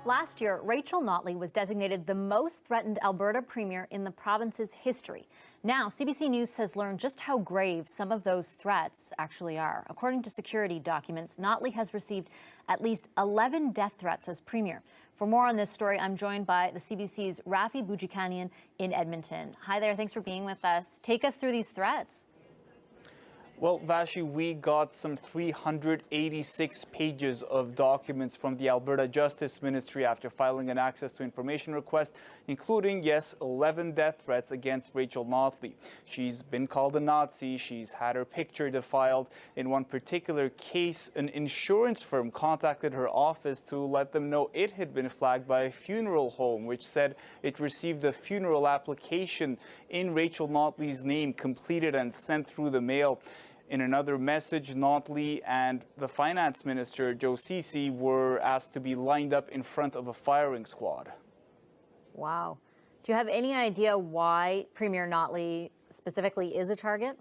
Last year, Rachel Notley was designated the most threatened Alberta premier in the province's history. Now, CBC News has learned just how grave some of those threats actually are. According to security documents, Notley has received at least 11 death threats as premier. For more on this story, I'm joined by the CBC's Rafi Boudjikanian in Edmonton. Hi there, thanks for being with us. Take us through these threats. Well, Vashi, we got some 386 pages of documents from the Alberta Justice Ministry after filing an access to information request, including, yes, 11 death threats against Rachel Notley. She's been called a Nazi. She's had her picture defiled. In one particular case, an insurance firm contacted her office to let them know it had been flagged by a funeral home, which said it received a funeral application in Rachel Notley's name, completed and sent through the mail. In another message, Notley and the finance minister, Joe Ceci, were asked to be lined up in front of a firing squad. Wow. Do you have any idea why Premier Notley specifically is a target?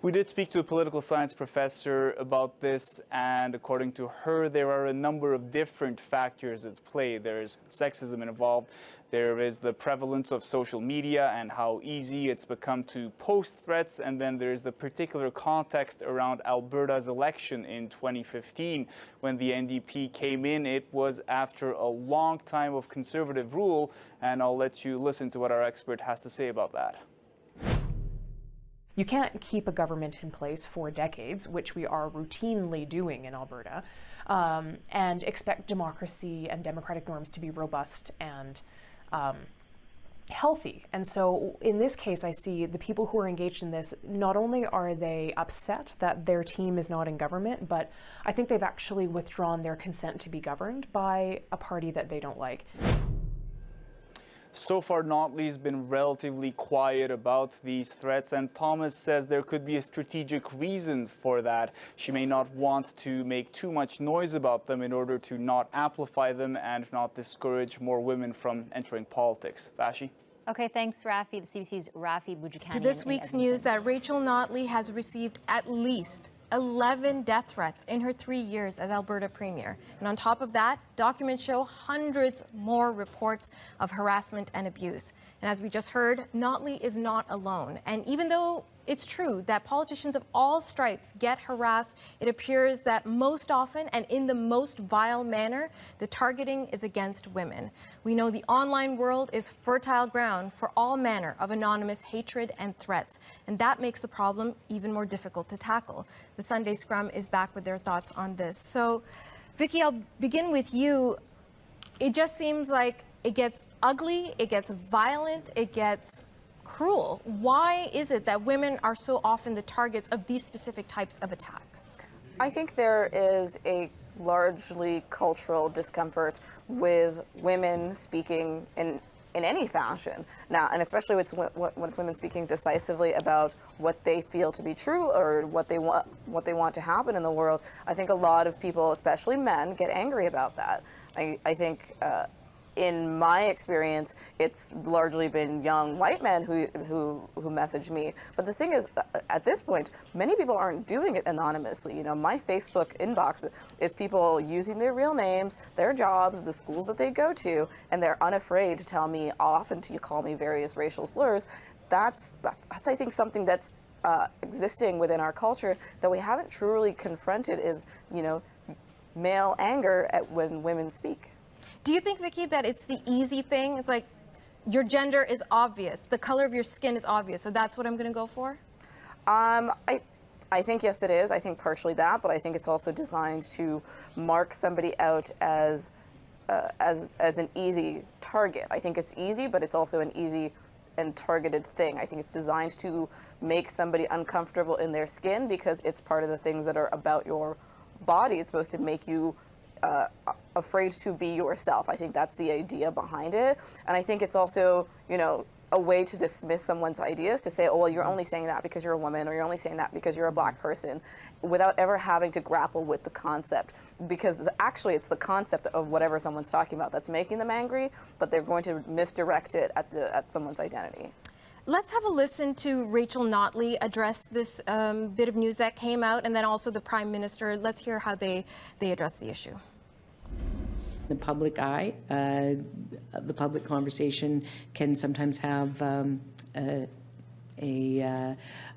We did speak to a political science professor about this, and according to her, there are a number of different factors at play. There's sexism involved. There is the prevalence of social media and how easy it's become to post threats. And then there's the particular context around Alberta's election in 2015. When the NDP came in, it was after a long time of conservative rule. And I'll let you listen to what our expert has to say about that. You can't keep a government in place for decades, which we are routinely doing in Alberta, and expect democracy and democratic norms to be robust and healthy. And so in this case, I see the people who are engaged in this, not only are they upset that their team is not in government, but I think they've actually withdrawn their consent to be governed by a party that they don't like. So far, Notley's been relatively quiet about these threats, and Thomas says there could be a strategic reason for that. She may not want to make too much noise about them in order to not amplify them and not discourage more women from entering politics. Vashi? Okay, thanks, Rafi. The CBC's Rafi Boudjikanian. To this week's news that Rachel Notley has received at least 11 death threats in her 3 years as Alberta Premier. And on top of that, documents show hundreds more reports of harassment and abuse. And as we just heard, Notley is not alone. And even though it's true that politicians of all stripes get harassed, it appears that most often and in the most vile manner, the targeting is against women. We know the online world is fertile ground for all manner of anonymous hatred and threats, and that makes the problem even more difficult to tackle. The Sunday Scrum is back with their thoughts on this. So, Vicky, I'll begin with you. It just seems like it gets ugly, it gets violent, it gets cruel. Why is it that women are so often the targets of these specific types of attack? I think there is a largely cultural discomfort with women speaking in any fashion now, and especially when it's women speaking decisively about what they feel to be true or what they want to happen in the world. I think a lot of people, especially men, get angry about that. I think in my experience, it's largely been young white men who message me. But the thing is, at this point, many people aren't doing it anonymously. You know, my Facebook inbox is people using their real names, their jobs, the schools that they go to, and they're unafraid to tell me, often to call me various racial slurs. That's I think, something that's existing within our culture that we haven't truly confronted is, you know, male anger at when women speak. Do you think, Vicky, that it's the easy thing? It's like your gender is obvious, the color of your skin is obvious, so that's what I'm going to go for? I think, yes, it is. I think partially that, but I think it's also designed to mark somebody out as an easy target. I think it's easy, but it's also an easy and targeted thing. I think it's designed to make somebody uncomfortable in their skin because it's part of the things that are about your body. It's supposed to make you afraid to be yourself. I think that's the idea behind it. And I think it's also, you know, a way to dismiss someone's ideas, to say, oh, well, you're only saying that because you're a woman, or you're only saying that because you're a black person, without ever having to grapple with the concept. Because actually, it's the concept of whatever someone's talking about that's making them angry, but they're going to misdirect it at someone's identity. Let's have a listen to Rachel Notley address this bit of news that came out, and then also the Prime Minister. Let's hear how they address the issue. the public eye. The public conversation can sometimes have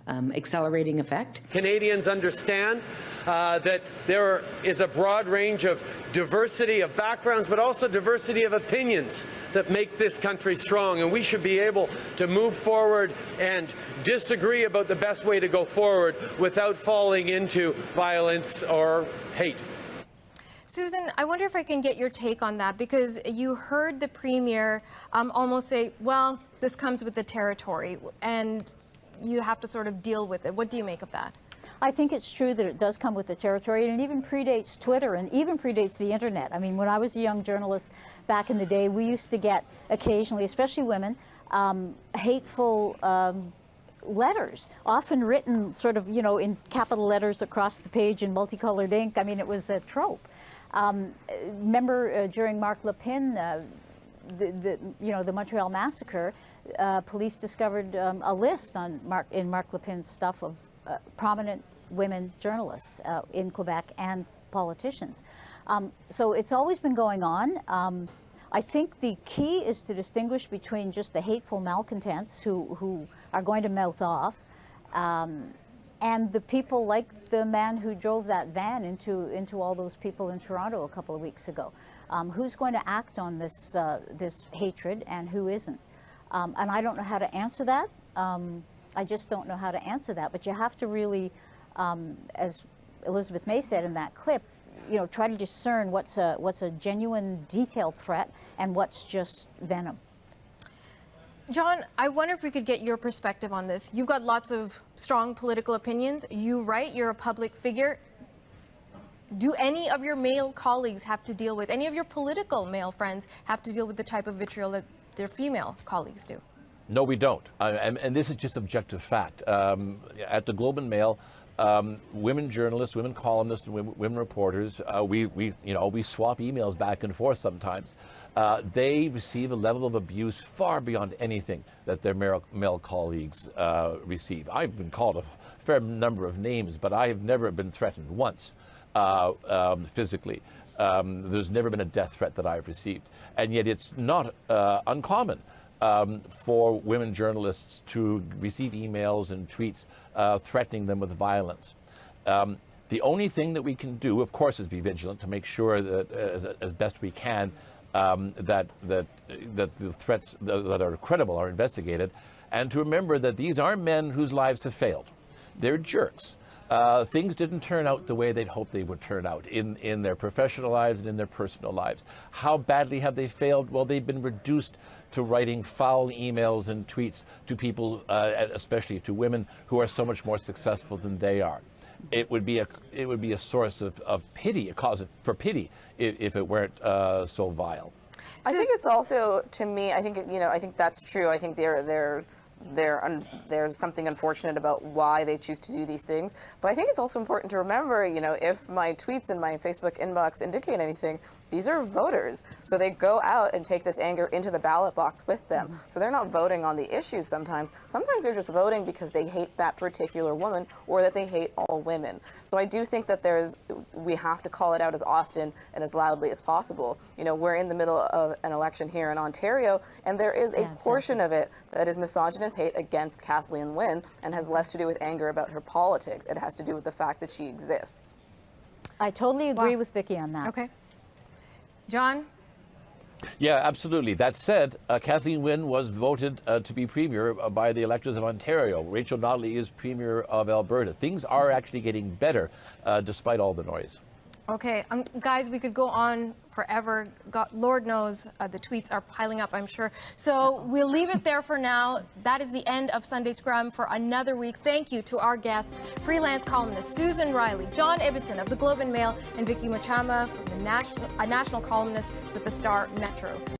accelerating effect. Canadians understand that there is a broad range of diversity of backgrounds, but also diversity of opinions that make this country strong, and we should be able to move forward and disagree about the best way to go forward without falling into violence or hate. Susan, I wonder if I can get your take on that, because you heard the Premier almost say, well, this comes with the territory, and you have to sort of deal with it. What do you make of that? I think it's true that it does come with the territory, and it even predates Twitter and even predates the internet. I mean, when I was a young journalist back in the day, we used to get occasionally, especially women, hateful letters, often written sort of, you know, in capital letters across the page in multicolored ink. I mean, it was a trope. Remember during Marc Lepine, the Montreal massacre, police discovered a list on in Marc Lepine's stuff of prominent women journalists in Quebec and politicians. So it's always been going on. I think the key is to distinguish between just the hateful malcontents who are going to mouth off and the people like the man who drove that van into all those people in Toronto a couple of weeks ago. Who's going to act on this hatred and who isn't? And I don't know how to answer that. I just don't know how to answer that. But you have to really, as Elizabeth May said in that clip, you know, try to discern what's a genuine, detailed threat and what's just venom. John, I wonder if we could get your perspective on this. You've got lots of strong political opinions. You write, you're a public figure. Do any of your male colleagues have to deal with, any of your political male friends have to deal with the type of vitriol that their female colleagues do? No, we don't. And this is just objective fact. At the Globe and Mail, women journalists, women columnists, women reporters, we swap emails back and forth sometimes. They receive a level of abuse far beyond anything that their male colleagues receive. I've been called a fair number of names, but I have never been threatened once physically. There's never been a death threat that I've received. And yet it's not uncommon for women journalists to receive emails and tweets threatening them with violence. The only thing that we can do, of course, is be vigilant to make sure that, as best we can, that the threats that are credible are investigated, and to remember that these are men whose lives have failed. They're jerks. Things didn't turn out the way they'd hoped they would turn out in their professional lives and in their personal lives. How badly have they failed? Well, they've been reduced to writing foul emails and tweets to people, especially to women who are so much more successful than they are. It would be a source of pity, a cause for pity, if it weren't so vile. I think it's also, to me, I think that's true. I think there's something unfortunate about why they choose to do these things. But I think it's also important to remember, if my tweets in my Facebook inbox indicate anything, these are voters. So they go out and take this anger into the ballot box with them. Mm-hmm. So they're not voting on the issues sometimes. Sometimes they're just voting because they hate that particular woman or that they hate all women. So I do think that we have to call it out as often and as loudly as possible. We're in the middle of an election here in Ontario, and there is a portion of it that is misogynist hate against Kathleen Wynne and has less to do with anger about her politics. It has to do with the fact that she exists. I totally agree with Vicky on that. Okay. John? Yeah, absolutely. That said, Kathleen Wynne was voted to be Premier by the electors of Ontario. Rachel Notley is Premier of Alberta. Things are actually getting better despite all the noise. Okay, guys, we could go on forever. Lord knows the tweets are piling up, I'm sure. So we'll leave it there for now. That is the end of Sunday Scrum for another week. Thank you to our guests, freelance columnist Susan Riley, John Ibbitson of the Globe and Mail, and Vicky Machama, a national columnist with the Star Metro.